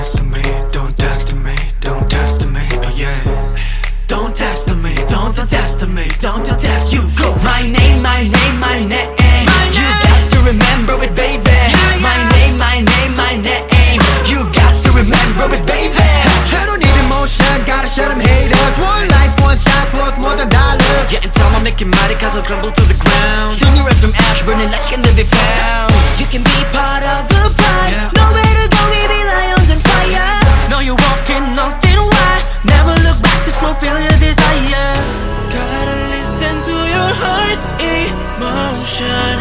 underestimate, don't estimate, don't estimate, yeah. Don't estimate, don't estimate, don't test. You go. My name, my name, my name. You got to remember it, baby. My name, my name, my name. You got to remember it, baby. I don't need emotion, gotta shut them haters. One life, one shot, worth more than dollars. Getting tall, I'm making mighty cause I'll crumble to the ground. Sing your from ash, burning like can be found. You can be part of the pride. Yeah. Nowhere to go, we be lions on fire. No, you're walking, nothing wide. Never look back, just fulfill your desire. Gotta listen to your heart's emotion.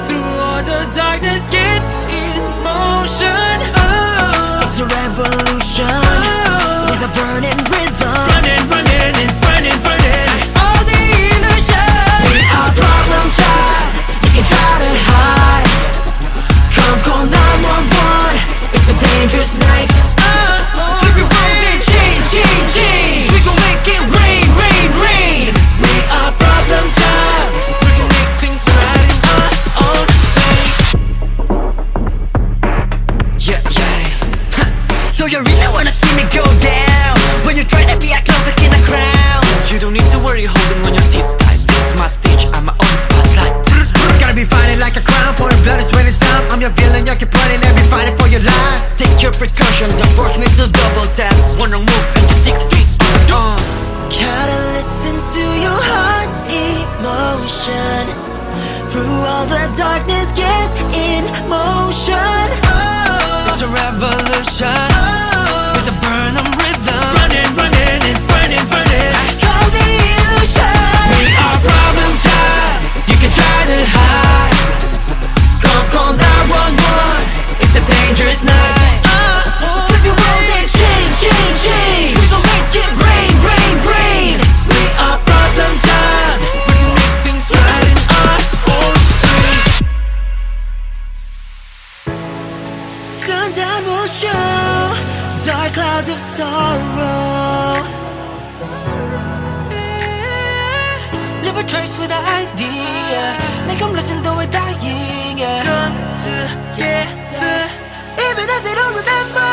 Through all the darkness, get in motion. Oh, it's a revolution. With a burning rhythm. Running, running, and burning, burning. All the illusion. We are problem child. You can try to hide. Come call 911. It's a dangerous night. Flip your world and change, change, change. We gon' make it rain, rain, rain. We are problem child. We can make things right in our own way. Yeah, yeah. So you really wanna see me go down? When you're trying to be a clown in a crown. You don't need to worry holding when your seat's tight. This is my stage, I'm my own spotlight. Gotta be fighting like a crown, pouring blood and sweat and time. I'm your villain, you keep running and be fighting for your life. Take your precaution, don't force me to double tap. Wanna move into 6th Street. Gotta listen to your heart's emotion. Through all the darkness, get in motion. It's a revolution. With a burning rhythm. Running, running, and burning, burning. Call the illusion. We are problem child. You can try to hide. Come call 911. It's a dangerous night. Flip your world and change, change, change. We gon' make it rain, rain, rain. We are problem child. We can make things right in our own way. Sundown will show dark clouds of sorrow. Leave a trace with the idea. Make them listen to it dying, yeah. Come together, even if they don't remember.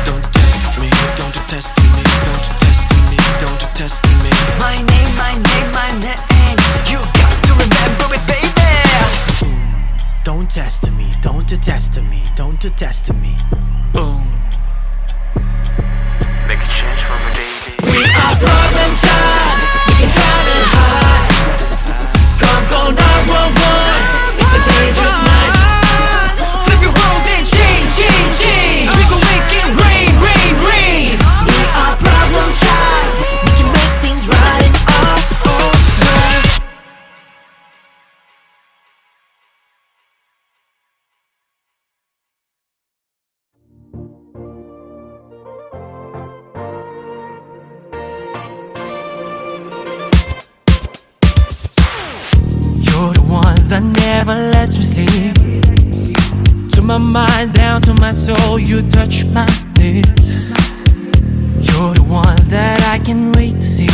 Don't test me, don't test me, don't test me, don't test me. My name, my name, my name. You got to remember it, baby. Don't test me, don't test me, don't test me. Boom. Make a change for me, baby. We are problem child. You can try to hide. Come call 911. It's a dangerous night. Flip your world and change, change, change. We gon' make it rain, rain, rain. We are problem child. We can make things right in our own way. You're the one that never lets me sleep. To my mind, down to my soul, you touch my lips. You're the one that I can't wait to see.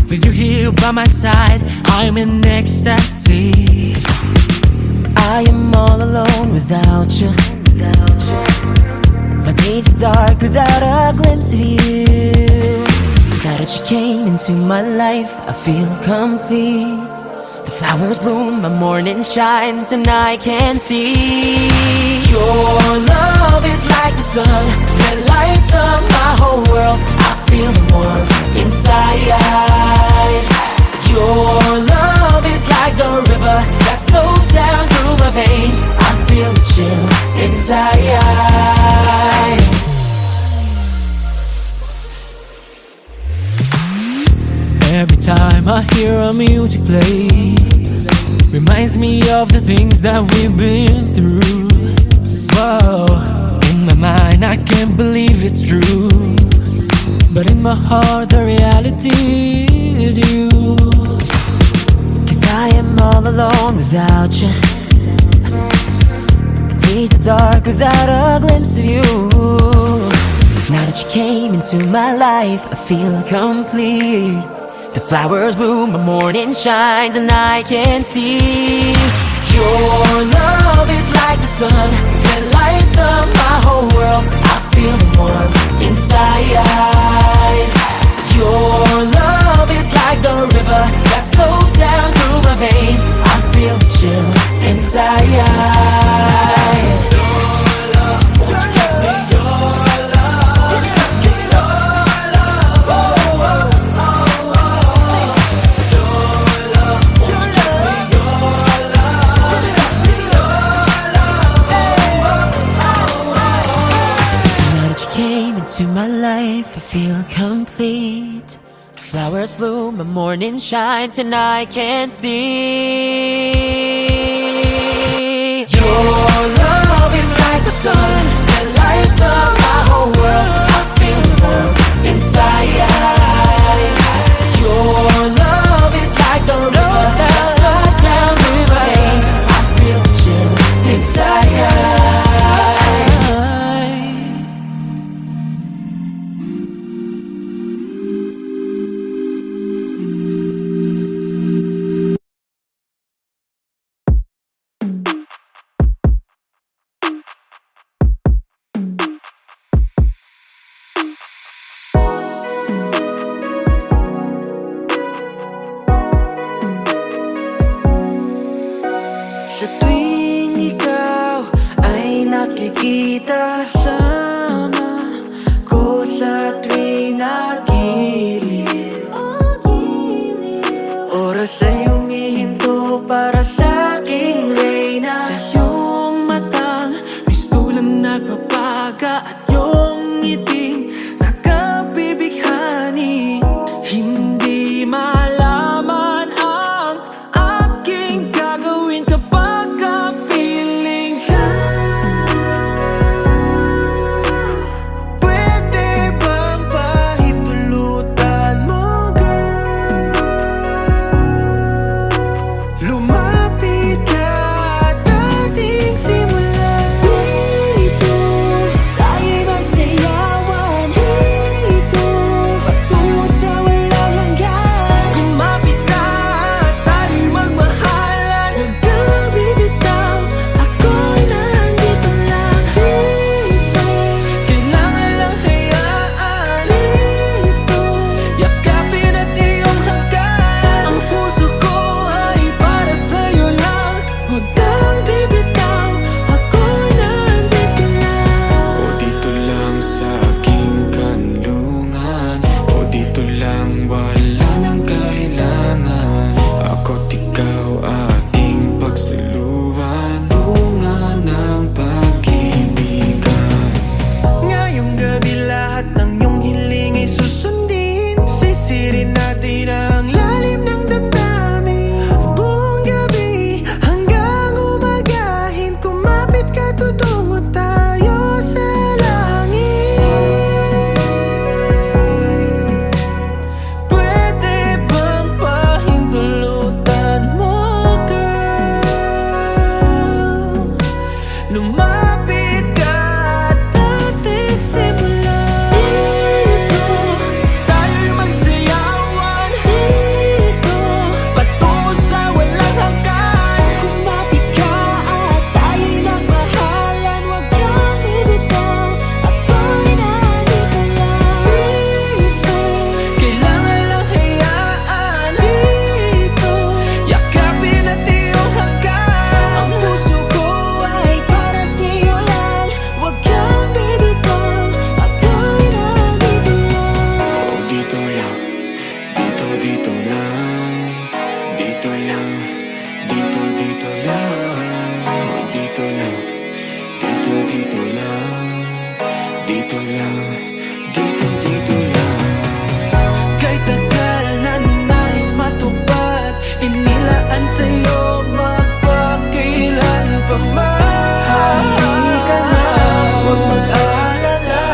With you here by my side, I'm in ecstasy. I am all alone without you. My days are dark without a glimpse of you. Now that you came into my life, I feel complete. The flowers bloom, my morning shines, and I can see. Your love is like the sun that lights up my whole world. I feel the warmth inside. Your love is like the river that flows down through my veins. I feel the chill inside. Every time I hear our music play, reminds me of the things that we've been through. Whoa, in my mind I can't believe it's true, but in my heart the reality is you. 'Cause I am all alone without you. Days are dark without a glimpse of you. Now that you came into my life, I feel complete. The flowers bloom, the morning shines, and I can see your love is like the sun that lights up my whole world. I feel the warmth inside. Your love is like the river that flows down through my veins. I feel the chill inside. To my life, I feel complete. The flowers bloom, the morning shines, and I can see. Your love is like the sun that lights up my whole world. I feel the warmth inside. Your love is like the river that flows down through my veins. I feel the chill inside. Sa tuwing ikaw ay nakikita kasama ko, sa tuwing nagilid, oras ay humihinto para sa aking reyna. Sa iyong matang mistulang nagpapaga at iyong ngiting nakabibighani. Hindi malaman ang aking gagawin kapag kapiling ka. Pwede bang pahintulutan mo, girl? Lumapit ka at ating simulan. Dito tayo magsayawan. Dito patungo sa walang hanggan. Kumapit ka at tayo'y magmahalan. Huwag kang bibitaw, ako'y nandito lang. Dito kailangan lang hayaan. Dito yakapin at iyong hanggan. Ang puso ko ay para sa'yo lang. Huwag kang bibitaw, ako'y nandito lang. O dito lang sa aking kanlungan, o dito lang wala nang kailangan. Ako't ikaw ating pagsaluhan, bunga ng pag-ibigan. Ngayong gabi lahat ng iyong hiling ay susundin. Sisirin natin ang lalim ng damdamin. Buong gabi hanggang umagahin. Kumapit ka, tutungo tayo sa langit. Pwede bang pahintulutan mo, girl? Lumapit ka at ating simulan. Dito tayo'y magsayawan. Dito patungo sa walang hanggan. Kumapit ka at tayo'y magmahalan. Huwag kang bibitaw, ako'y nandito lang. Dito kailangan lang hayaan. Dito yakapin at iyong hanggan. Ang puso ko ay para sa'yo lang. Huwag kang bibitaw, ako'y nandito lang. O dito lang, dito lang, dito lang, dito lang. O dito lang, dito lang, dito lang, dito lang. Kahit tagal na ninais matupad, inilaan sa'yo magpakailan pa man. Halika na, huwag mag-alala,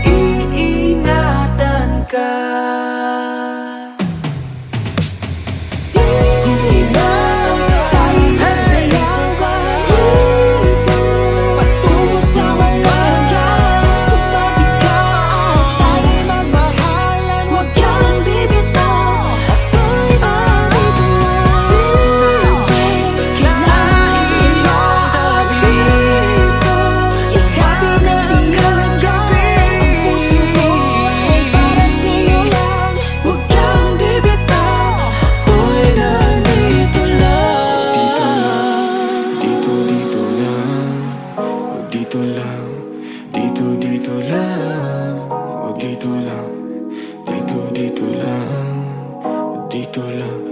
iingatan ka. Hindi na tayo'y magsayawan. Dito patungo sa walang hanggan. Kumapit ka at tayo'y magmahalan. Huwag kang dito lang.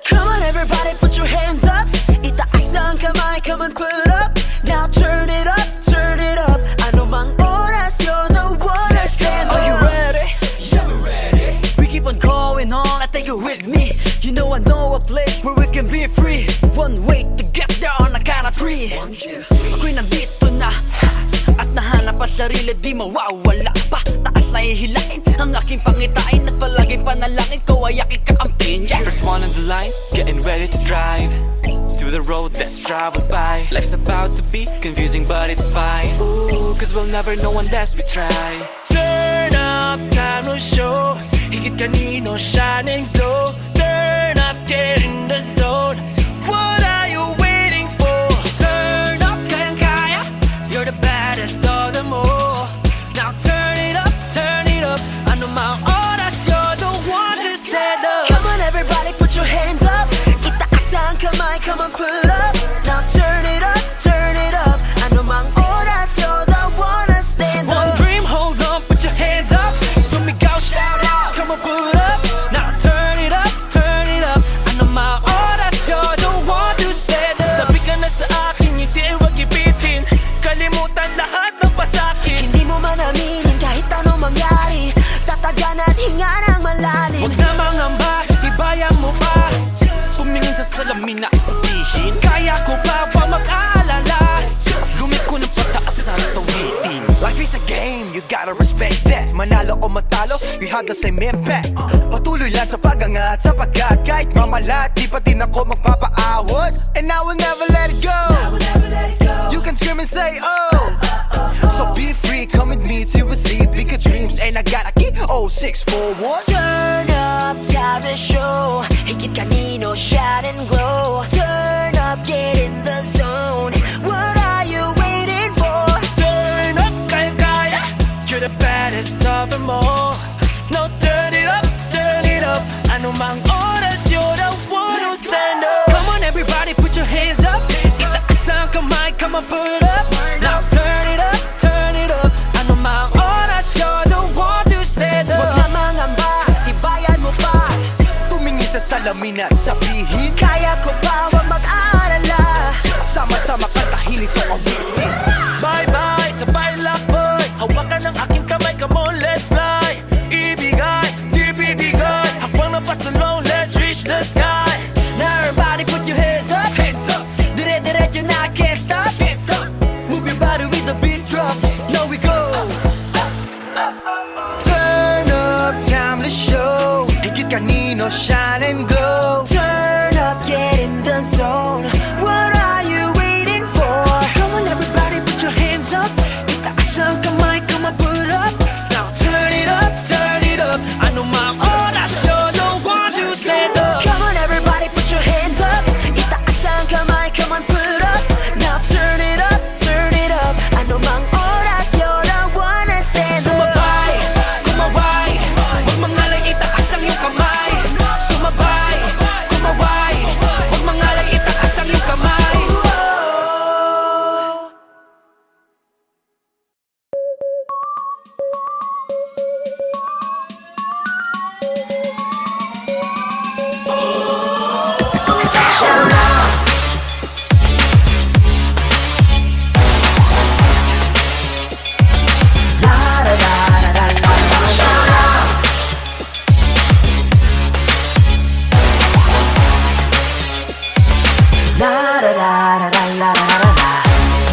Come on everybody put your hands up itaas ang kamay, come on put up Now turn it up, turn it up Ano mang oras, you're the one to stand up. Are you ready? Yeah, we're ready. We keep on going on, I take you with me. You know I know a place where we can be free. One way to get there on a count of three. 1, 2, 3. Ako'y nandito na at nahanap ang sarili, di mawawala pa. Taas na ihilain ang aking pangitain at palaging panalangin ko ay aking kakampihin. Yeah. First one on the line, getting ready to drive to the road that's traveled by. Life's about to be confusing but it's fine. Ooh, cause we'll never know unless we try. Turn up, time to show. Higit kanino, shine and glow. Turn up, get in the zone. What are you waiting for? Turn up, kayang-kaya. You're the baddest of them all. Now turn it up, turn it up. Ano mang oras, you're the one to stand up. Come on everybody put your hands up itaas ang kamay, come on put up Now turn it up, turn it up Ano mang oras, you're the one to stand One up. dream, hold on, put your hands up. Sumigaw, shout out, come on, put up. Now turn it up, turn it up. Ano mga oras, you're the one to stand up. Tabi ka na sa akin, hindi wag ipitin. Kalimutan lahat ng pasakit. Hindi mo man aminin kahit anong mangyari Tatagan at hinga ng malalim. Huwag na mangamba, tibayan mo pa. Pumingin sa salamin na sabihin, kaya ko pa ba mag-aalala? Lumiko ng pataas sa tawitin. Life is a game, you gotta respect that. Manalo o matalo, we have the same impact. Patuloy lang sa pag-angat sapagkat kahit mamalat, di pa din ako magpapaawat. And I will never let it go. You can scream and say oh. So be free, come with me to receive bigger dreams. And I got a key, 0641. Turn up, time to show. Higit kanino, shine and glow. Turn up, get in the zone. What are you waiting for? Turn up, kaya-kaya. You're the baddest of them all. Now turn it up, turn it up. Ano mang oras, you're the one who stand up. Come on everybody, put your hands up. Itaas ang kamay, come on put up. Now turn it up, turn it up. Ano mang oras, you're the one to stand Huwag up. na mangamba, tibayan mo pa. Tumingin sa salamin at sabihin, Kaya ko pa, huwag mag-aalala. sama-sama kantahin ito awitin. Bye-bye, sabay lakboy. Hawakan ng aking kamay, come on, let's fly. Ibigay, di bibigay. Hakbang na pasalong, let's reach the sky. Now everybody put your hands up. Hands up, Dire-diretso na, can't stop. can't stop. Move your body with the beat drop. Now we go. Turn up, time to show. Higit kanino, shine and glow. Turn up, get in the zone. What are you waiting for? Come on everybody, put your hands up. Itaas ang kamay, come on, put up. Now turn it up, turn it up. Ano mang oras, you're the one to stand up. Come on everybody put your hands up Itaas ang kamay, come on put up Now turn it up, turn it up Ano mang oras, you're the one to stand Sumabay, up. kumaway. Huwag mangalang itaas ang iyong kamay. Sumabay, kumaway. Huwag mangalang itaas ang iyong kamay.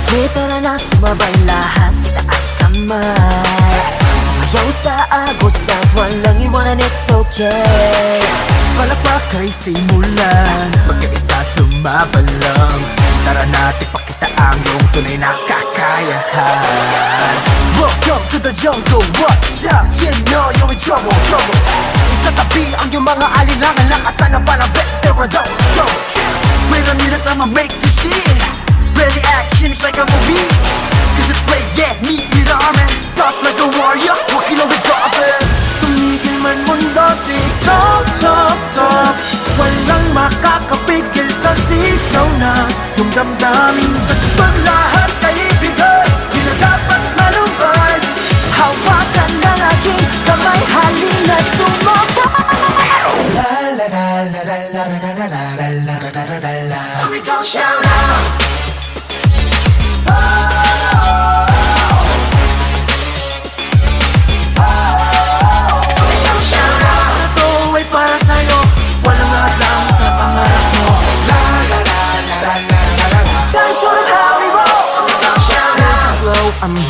Sige, tara na, sumabay lahat Itaas kamay Sumayaw sa agos at walang iwanan, it's okay. Palakpak ay simulan, magkaisa lumaban lang. Tara natin pakita ang iyong tunay na kakayahan. Welcome to the jungle, watch out, you know you're in trouble, trouble. Isa tabi ang iyong mga alinlangan, lakasan ang parang veteran, go. Wait a minute, I'ma make this shit. Ready action, it's like a movie. Cause it's play, yeah, meet me the army. Tough like a warrior, walking on the carpet. Tumigil man mundo, TikTok.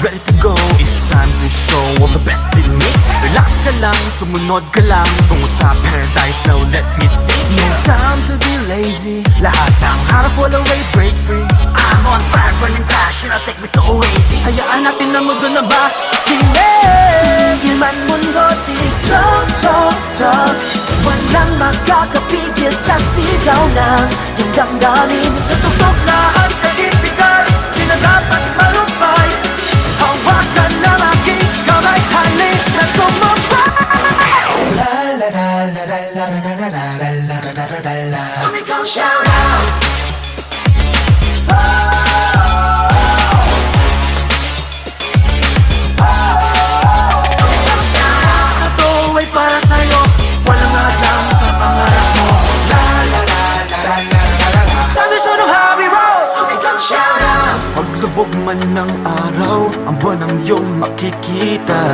ready to go. It's time to show all the best in me. Relax ka lang, sumunod ka lang tungo sa paradise, now let me see. No time to be lazy. Lahat ng harap wala way, break free. I'm on fire, burning passion, I'll take me to Oasis. Hayaan natin na mundo na ba Tigil man mundo, titok, tok, tok. Walang makakapigil sa sigaw ng iyong damdamin. Sa tutok lahat ay ibigay, di na dapat malumpay. Hawakan ng aking kamay, halip na sumabay. La la la la la la la la la la la la la la la. Sumigaw, shout out. Ito ay para sa'yo, walang hadlang sa pangarap mo. La la la la la la la la. Tradisyon ng how we roll. Sumigaw, shout out. Paglubog man ng araw, ang buwan ang iyong makikita.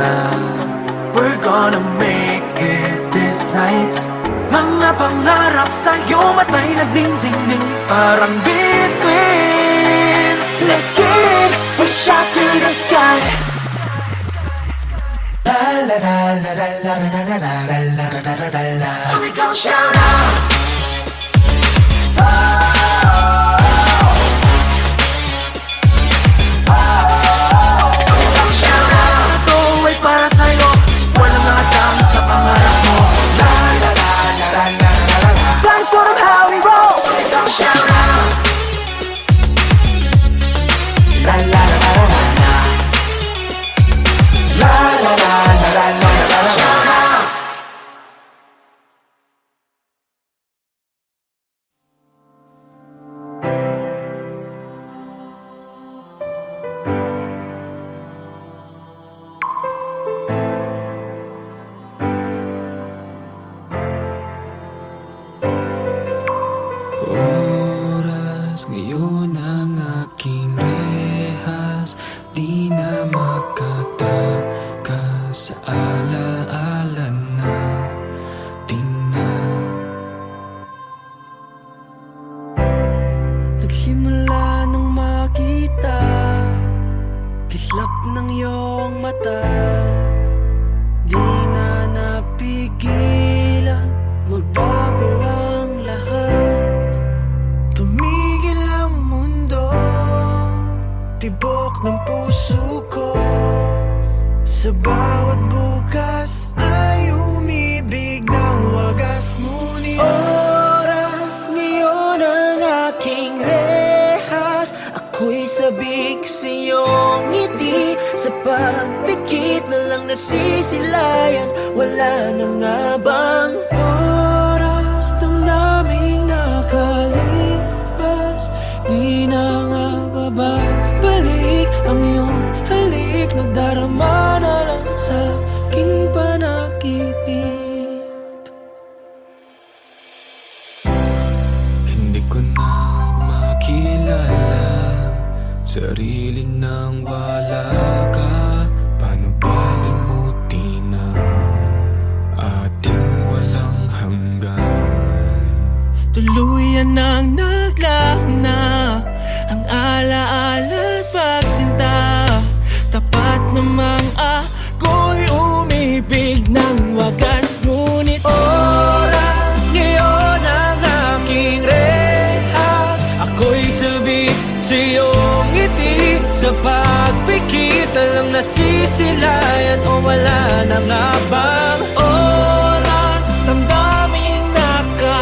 We're gonna make it this night. Mga pangarap sa'yo, matay nagdingdingning parang bituin. Let's get it, we shout to the sky. La la la la la la la la la la la la la la la. So we gon' shout out. So we gon' shout out. Ito ay para sa'yo, walang hadlang sa pangarap mo. La la la la la la la la. Flying sort of how we roll. So we gon' shout out. La la la la la la. La la la la la la la. Shout out. Oras ngayon ang aking rehas, di na makatakas sa alaala natin na. Nagsimula nang makita kislap ng iyong mata. Di na napigilan, magbago ang lahat. Tumigil ang mundo, tibok ng puso ko. Sa bawat bukas ay umibig ng wagas. Ngunit oras ngayon ang aking rehas. Ako'y sabik sa iyong ngiti. Sa pagpikit na lang nasisilayan, wala na nga bang Oras damdaming nakalipas, di na nga babalik ang iyong halik. Nadarama na lang sa aking panaginip. Hindi ko na makilala sarili nang wala ka. Paano balimutin ang ating walang hanggan? Tuluyan nang naglaho na ang alaala at pagsinta. Tapat namang ako'y umibig ng wagas. Ngunit oras ngayon ang aking rehas. Ako'y sabik sa iyong ngiti. Sa pagpikit na lang nasisilayan, o wala na nga bang oras damdaming nakalipas.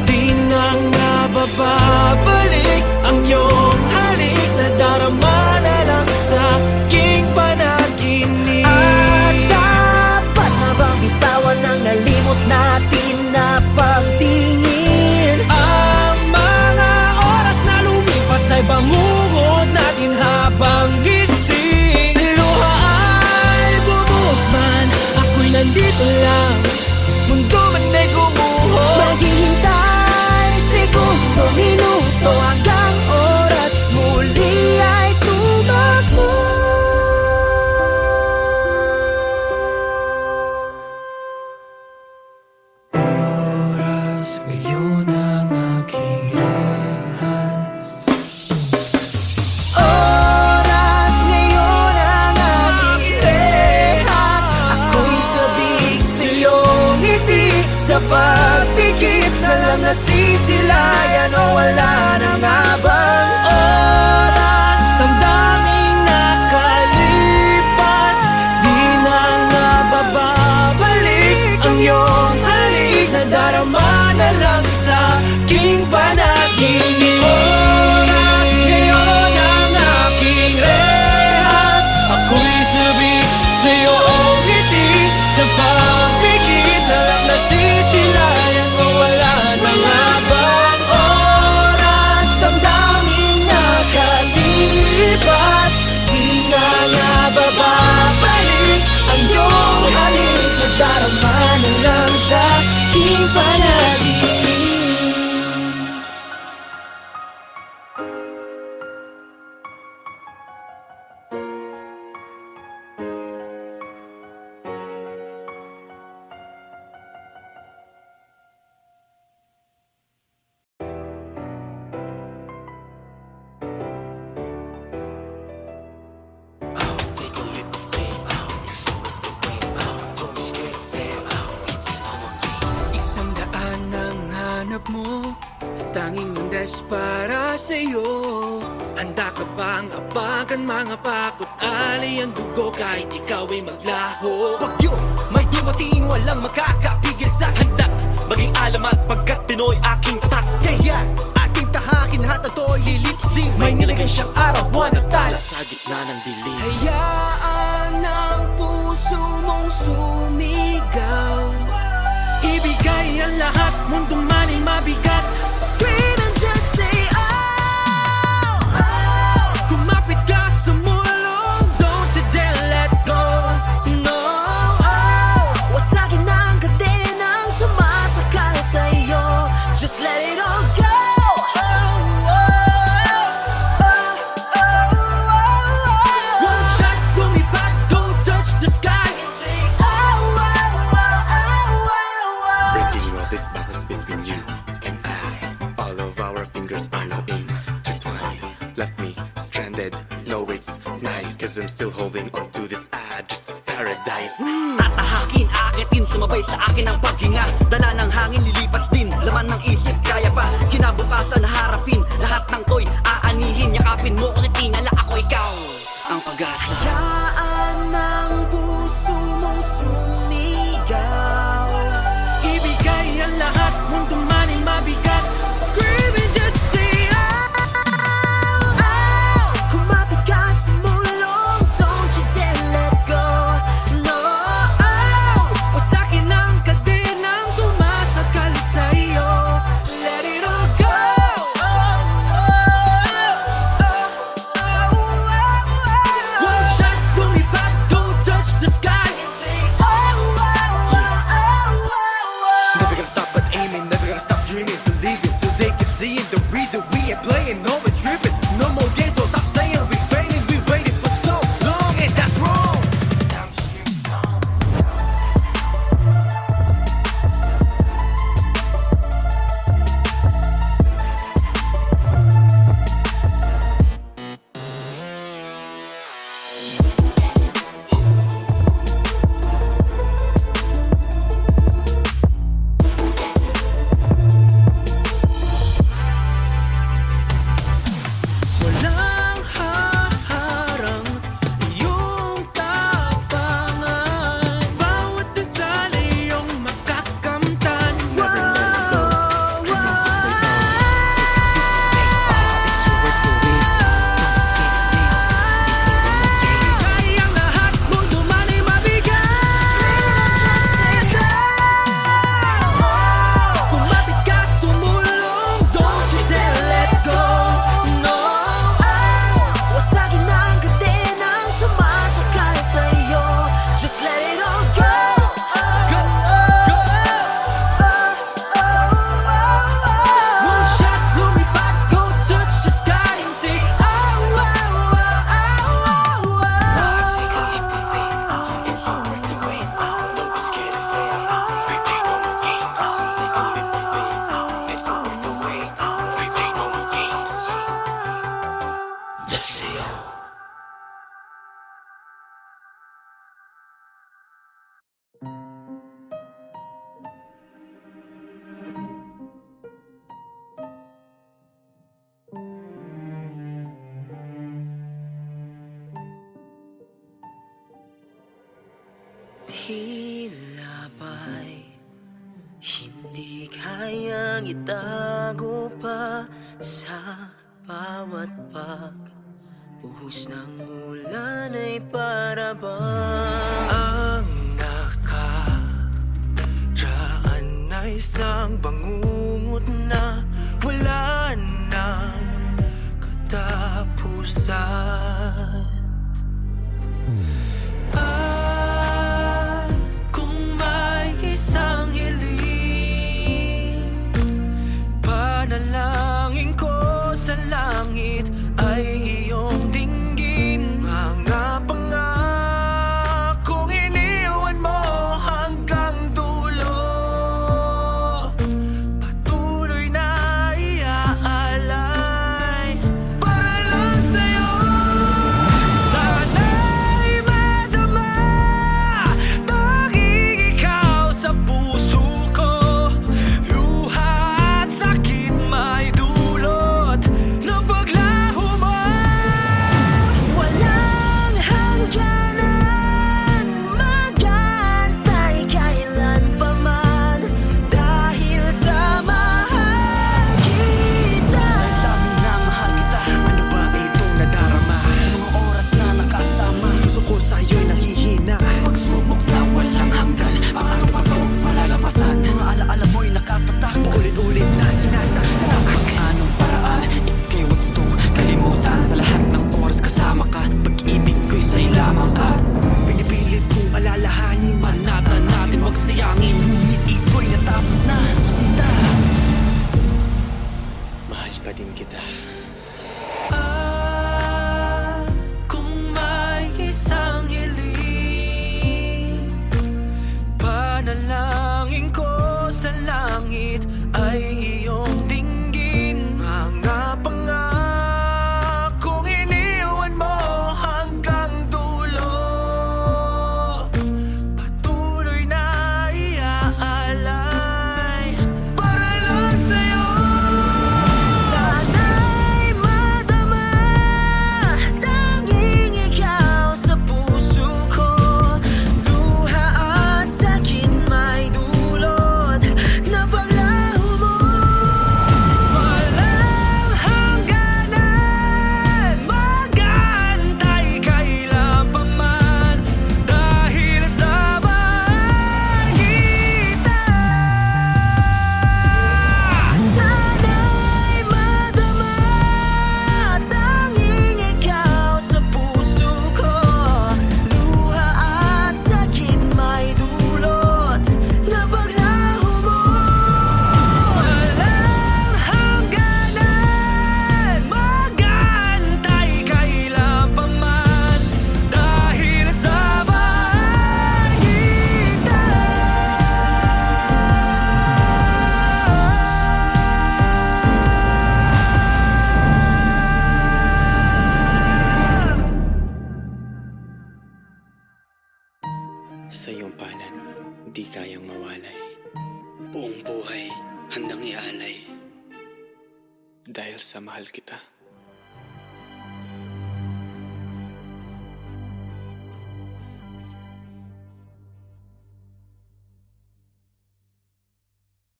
Di na nga babalik ang iyong halik. Nadarama na lang sa aking panaginip. At dapat na bang bitawan ang nalimot natin na pagtingin? Ang mga oras na lumipas ay bangungot natin habang gising. Luha ay bumuhos man, ako'y nandito lang. Mundo man ay gumuho. Maghihintay segundo, minuto hanggang oras muli ay tumakbo. Oras ngayon ang aking rehas. Oras Sa pagdikit na lang nasisilayan o wala na nga bang oras? Damdaming nakalipas, di na nga bababalik ang iyong halik. Nadarama na lang sa aking panaginip. Oras ngayon ang aking rehas, ako'y sabi sa'yo ang ngiti. Sa pagpikit na lang nasisilayan o wala na nga bang oras? Damdaming nakalipas, di na nga bababalik ang iyong halik. Nadarama na lang sa aking panaginip. Isang daan ang hanap mo, tanging landas para sa'yo. Handa ka bang apagan mga pakot ali ang dugo kahit ikaw ay maglaho? Bagyo, may dumating walang makakapigil sa handa. Maging alamat pagkat Pinoy aking tatak. Kaya aking tahakin lahat na to'y lilipsing. May nilagay siyang araw, buwan at tala sa gitna ng dilim. Hayaan ang puso mong sumigaw, ibigay ang lahat, mundo man ay mabigat. Scream and just say oh, oh. Kumapit ka sa mulong, don't you dare let go. No, Wasagin ang kadenang sumasakal sa iyo. Just let it all go. one shot, lumipad, go touch the sky. Breaking all these boxes between you and I. All of our fingers are now intertwined. Left me stranded, no it's nice, cause I'm still holding on to this address of paradise. Tatahakin, akitin, sumabay sa akin ang paghinga. Dala ng hangin, lilipas din, laman ng isip, kaya pa kinabukasan, harapin, lahat ng to'y aanihin. Yakapin mo, kitinala ako ikaw, ang pag-asa. Hayaan ang puso mong sumigaw. Ibigay ang lahat, mundo man ay mabigat. Scream and just say Oh, kumapit ka sa mulong, don't you dare let go. No, wasakin ang kadenang sumasakal sa iyo. Let it all go. One shot, lumipad, go touch the sky. Never gonna stop but aiming, never gonna stop dreaming, believing till they keep seeing the reason we ain't playing, no we're tripping. No more games, so stop saying we fainting, we waited for so long and that's wrong. Walang haharang iyong tapangan. Bawat dasal ay iyong makakamtan. Kayang lahat, mundo man ay mabigat. Kumapit ka, sumulong, don't you dare let go. No, wasagin ang kadenang sumasakal sa iyo. Just let it all go. one shot, lumipad, go touch the sky and say oh, oh, oh, oh, oh, oh. Take a leap of faith, it's all worth the wait. Don't be scared of fail, we play no more games. Take a leap of faith, it's all worth the wait. We play no more games. Just say oh. tila ba'y hindi kayang itago pa sa bawat pagbuhos ng ulan ay para bang Ang nakaraan ay isang bangungot na wala nang katapusan. At kung may isang hiling, panalangin ko sa langit ay iyong dinggin. Mga pangakong iniwan mo hanggang dulo, patuloy na iaalay para lang sa'yo. Sana'y madama tanging ikaw sa puso ko. Luha at sakit may dulot ng paglaho mo. Walang hangganan, mag-aantay kailan pa man, dahil sa mahal kita. Sabi na mahal kita. Ano ba itong nadarama? Mga oras na nakasama, Puso ko sa'yo'y nahihina. pagsubok na walang hanggan. Paano ba to malalampasan? Mga alaala mo'y nakatatak. Ulit-ulit na sinasaksak. Anong paraan? Ika'y wasto kalimutan. Sa lahat ng oras kasama ka, pag-ibig ko'y sa'y lamang. At Pinipilit kong alalahanin. manatan natin wag sayangin. Ngunit ito'y natapos na. Mahal pa din kita. At kung may isang hiling, panalangin ko sa langit ay iyong dinggin. Mga pangakong iniwan mo hanggang dulo, patuloy na iaalay para lang sa'yo. Sana'y madama tanging ikaw sa puso ko. Luha at sakit may dulot ng paglaho mo. Walang hangganan, mag-aantay kailan pa man, dahil sa mahal kita. Sana'y madama tanging ikaw sa puso ko. Luha at sakit may dulot ng paglaho mo. Walang hangganan, mag-aantay kailan pa man, dahil sa mahal kita. Sa iyong palad, di kayang mawalay. Buong buhay, handang ialay. Dahil sa mahal kita.